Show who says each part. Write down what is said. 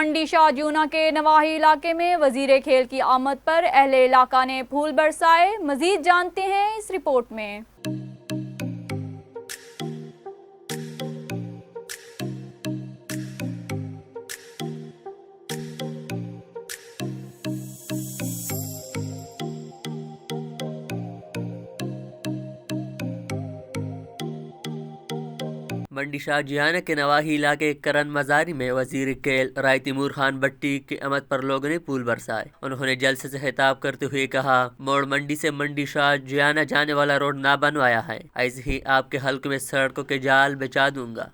Speaker 1: मंडी शाह जूना के नवाही इलाके में वजीर खेल की आमद पर अहले इलाका ने फूल बरसाए। मजीद जानते हैं इस रिपोर्ट में।
Speaker 2: मंडी शाह जियाना के नवाही इलाके करन मजारी में वजीर खेल तैमूर खान भट्टी की आमद पर लोगों ने फूल बरसाए। उन्होंने जलसे से खिताब करते हुए कहा, मोड़ मंडी से मंडी शाह जियाना जाने वाला रोड ना बनवाया है, ऐसे ही आपके हल्के में सड़कों के जाल बिछा दूंगा।